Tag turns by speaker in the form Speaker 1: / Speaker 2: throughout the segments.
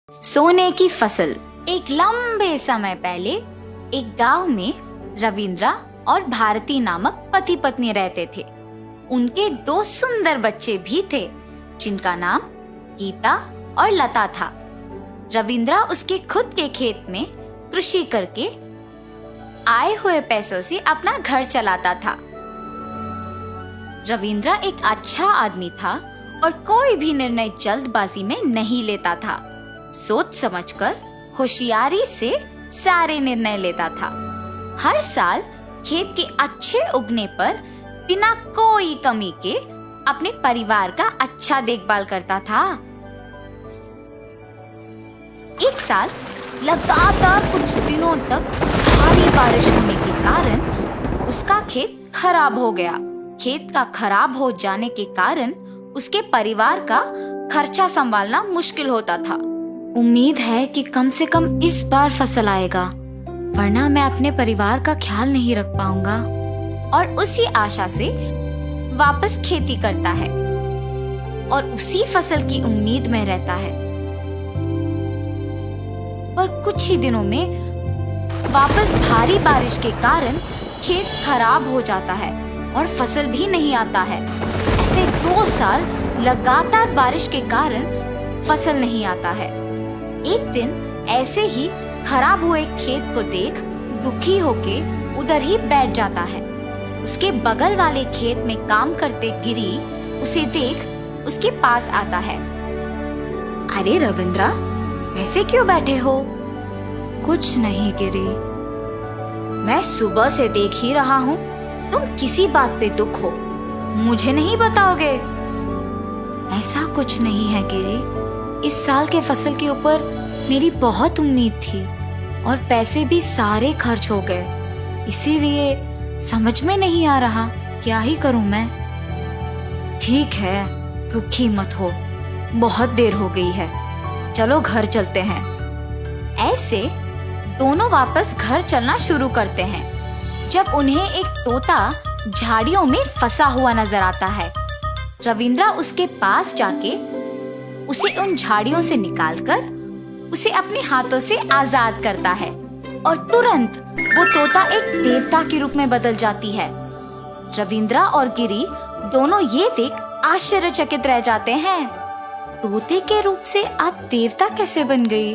Speaker 1: सोने की फसल। एक लंबे समय पहले एक गांव में रविंद्रा और भारती नामक पति पत्नी रहते थे। उनके दो सुंदर बच्चे भी थे जिनका नाम गीता और लता था। रविंद्रा उसके खुद के खेत में कृषि करके आए हुए पैसों से अपना घर चलाता था। रविंद्रा एक अच्छा आदमी था और कोई भी निर्णय जल्दबाजी में नहीं लेता था। सोच समझकर होशियारी से सारे निर्णय लेता था। हर साल खेत के अच्छे उगने पर बिना कोई कमी के अपने परिवार का अच्छा देखभाल करता था। एक साल लगातार कुछ दिनों तक भारी बारिश होने के कारण उसका खेत खराब हो गया। खेत का खराब हो जाने के कारण उसके परिवार का खर्चा संभालना मुश्किल होता था। उम्मीद है कि कम से कम इस बार फसल आएगा, वरना मैं अपने परिवार का ख्याल नहीं रख पाऊंगा। और उसी आशा से वापस खेती करता है और उसी फसल की उम्मीद में रहता है। पर कुछ ही दिनों में वापस भारी बारिश के कारण खेत खराब हो जाता है और फसल भी नहीं आता है। ऐसे 2 साल लगातार बारिश के कारण फसल नहीं आता है। एक दिन ऐसे ही खराब हुए खेत को देख दुखी होके उधर ही बैठ जाता है। उसके बगल वाले खेत में काम करते गिरी उसे देख उसके पास आता है। अरे रविंद्रा, ऐसे क्यों बैठे हो? कुछ नहीं गिरी, मैं सुबह से देख ही रहा हूँ तुम किसी बात पे दुख हो, मुझे नहीं बताओगे? ऐसा कुछ नहीं है गिरी, इस साल के फसल के ऊपर मेरी बहुत उम्मीद थी और पैसे भी सारे खर्च हो गए, इसीलिए समझ में नहीं आ रहा क्या ही करूं मैं। ठीक है, दुखी मत हो, बहुत देर हो गई है, चलो घर चलते हैं। ऐसे दोनों वापस घर चलना शुरू करते हैं जब उन्हें एक तोता झाड़ियों में फंसा हुआ नजर आता है। रविंद्रा उसके पास जाके उसे उन झाड़ियों से निकालकर उसे अपने हाथों से आजाद करता है और तुरंत वो तोता एक देवता के रूप में बदल जाती है। रविंद्रा और गिरी दोनों ये देख आश्चर्यचकित रह जाते हैं। तोते के रूप से आप देवता कैसे बन गई?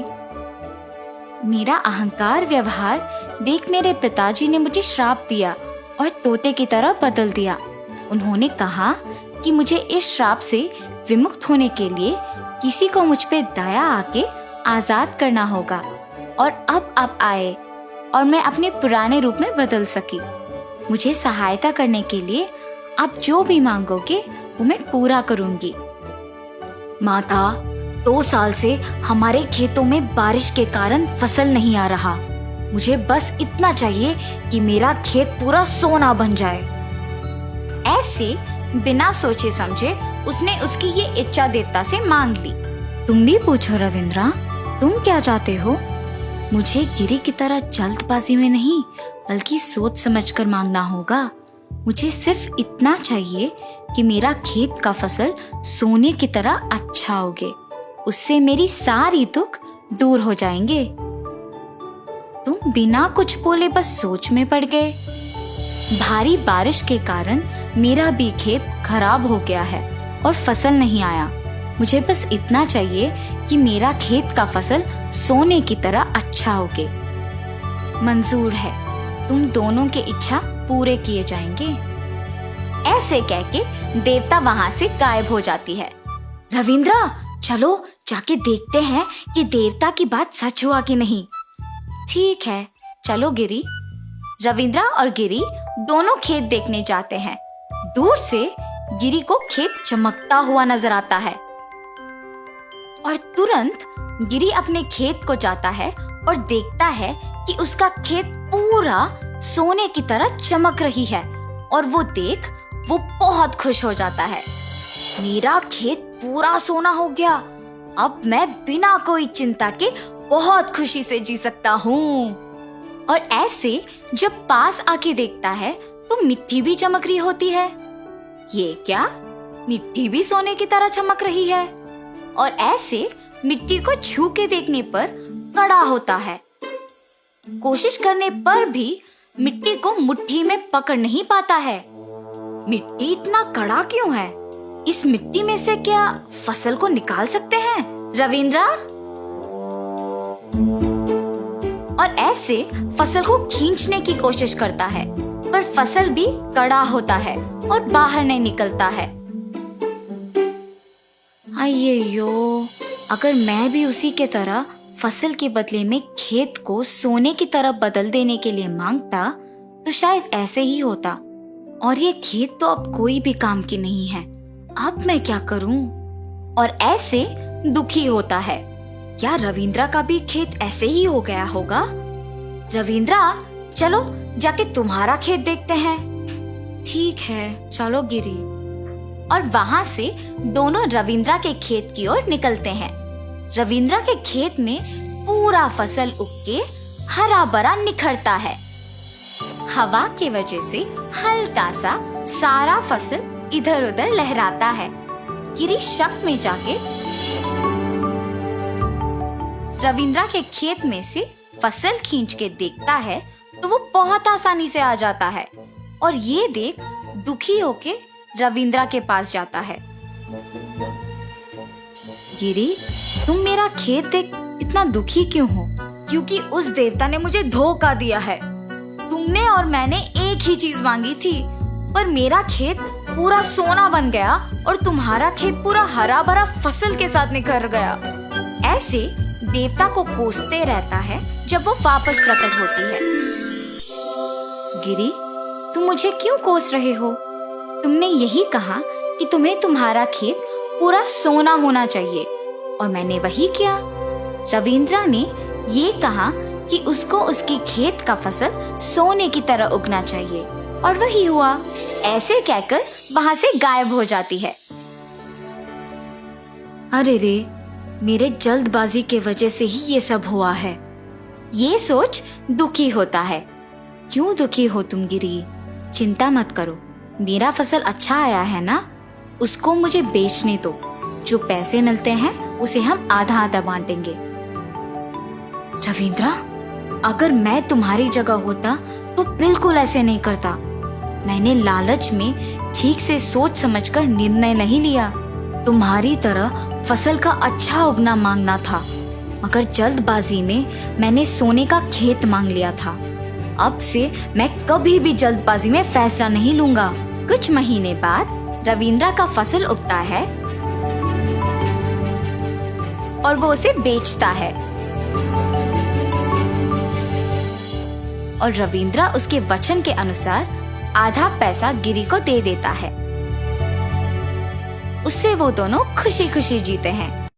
Speaker 1: मेरा अहंकार व्यवहार देख मेरे पिताजी ने मुझे श्राप दिया और तोते की तरह बदल दिया। उन्होंने कहा कि मुझे इस श्राप से विमुक्त होने के लिए किसी को मुझ पे दया आके आजाद करना होगा और अब आप आए और मैं अपने पुराने रूप में बदल सकी। मुझे सहायता करने के लिए आप जो भी मांगोगे वो मैं पूरा करूंगी। माता, 2 साल से हमारे खेतों में बारिश के कारण फसल नहीं आ रहा। मुझे बस इतना चाहिए कि मेरा खेत पूरा सोना बन जाए। ऐसे बिना सोचे समझे उसने उसकी ये इच्छा देवता से मांग ली। तुम भी पूछो रविंद्रा, तुम क्या चाहते हो? मुझे गिरी की तरह जल्दबाजी में नहीं बल्कि सोच समझकर मांगना होगा। मुझे सिर्फ इतना चाहिए कि मेरा खेत का फसल सोने की तरह अच्छा उगे, उससे मेरी सारी दुख दूर हो जाएंगे। तुम बिना कुछ बोले बस सोच में पड़ गए। भारी बारिश के कारण मेरा भी खेत खराब हो गया है और फसल नहीं आया। मुझे बस इतना चाहिए कि मेरा खेत का फसल सोने की तरह अच्छा उगे। मंजूर है, तुम दोनों की इच्छा पूरे किए जाएंगे। ऐसे कह के देवता वहां से गायब हो जाती है। रविंद्रा, चलो जाके देखते हैं कि देवता की बात सच हुआ कि नहीं। ठीक है, चलो गिरी। रविंद्रा और गिरी दोनों खेत देखने जाते हैं। दूर से गिरी को खेत चमकता हुआ नजर आता है और तुरंत गिरी अपने खेत को जाता है और देखता है कि उसका खेत पूरा सोने की तरह चमक रही है और वो देख वो बहुत खुश हो जाता है। मेरा खेत पूरा सोना हो गया, अब मैं बिना कोई चिंता के बहुत खुशी से जी सकता हूँ। और ऐसे जब पास आके देखता है तो मिट्टी भी चमक रही होती है। ये क्या, मिट्टी भी सोने की तरह चमक रही है। और ऐसे मिट्टी को छू के देखने पर कड़ा होता है। कोशिश करने पर भी मिट्टी को मुट्ठी में पकड़ नहीं पाता है। मिट्टी इतना कड़ा क्यों है? इस मिट्टी में से क्या फसल को निकाल सकते हैं? रविंद्रा? और ऐसे फसल को खींचने की कोशिश करता है, पर फसल भी कड़ा होता है और बाहर नहीं निकलता है। अय्यो, अगर मैं भी उसी के तरह फसल के बदले में खेत को सोने की तरफ बदल देने के लिए मांगता तो शायद ऐसे ही होता। और ये खेत तो अब कोई भी काम की नहीं है। अब मैं क्या करूं? और ऐसे दुखी होता है। क्या रविंद्रा का भी खेत ऐसे ही हो गया होगा? रविंद्रा, चलो जाके तुम्हारा खेत देखते हैं। ठीक है, चलो गिरी। और वहां से दोनों रविंद्रा के खेत की ओर निकलते हैं। रविंद्रा के खेत में पूरा फसल उग के हरा भरा निखरता है। हवा की वजह से हल्का सा सारा फसल इधर उधर लहराता है। गिरी शक में जाके रविंद्रा के खेत में से फसल खींच के देखता है तो वो बहुत आसानी से आ जाता है और ये देख दुखी होके रविंद्रा के पास जाता है। गिरी, तुम मेरा खेत देख इतना दुखी क्यों हो? क्योंकि उस देवता ने मुझे धोखा दिया है। तुमने और मैंने एक ही चीज मांगी थी, पर मेरा खेत पूरा सोना बन गया और तुम्हारा खेत पूरा हरा भरा फसल के साथ निखर गया। ऐसे देवता को कोसते रहता है जब वो वापस प्रकट होती है। गिरी, तुम मुझे क्यों कोस रहे हो? तुमने यही कहा कि तुम्हें तुम्हारा खेत पूरा सोना होना चाहिए और मैंने वही किया। रविंद्रा ने ये कहा कि उसको उसकी खेत का फसल सोने की तरह उगना चाहिए और वही हुआ। ऐसे कहकर वहां से गायब हो जाती है। अरे रे, मेरे जल्दबाजी के वजह से ही ये सब हुआ है। ये सोच दुखी होता है। क्यों दुखी हो तुम गिरी? चिंता मत करो, मेरा फसल अच्छा आया है ना, उसको मुझे बेचने दो। जो पैसे मिलते हैं उसे हम आधा आधा बांटेंगे। रविंद्रा, अगर मैं तुम्हारी जगह होता तो बिल्कुल ऐसे नहीं करता। मैंने लालच में ठीक से सोच समझकर निर्णय नहीं लिया। तुम्हारी तरह फसल का अच्छा उगना मांगना था, मगर जल्दबाजी में मैंने सोने का खेत मांग लिया था। अब से मैं कभी भी जल्दबाजी में फैसला नहीं लूंगा। कुछ महीने बाद रविंद्रा का फसल उगता है और वो उसे बेचता है और रविंद्रा उसके वचन के अनुसार आधा पैसा गिरी को दे देता है। उससे वो दोनों खुशी खुशी जीते हैं।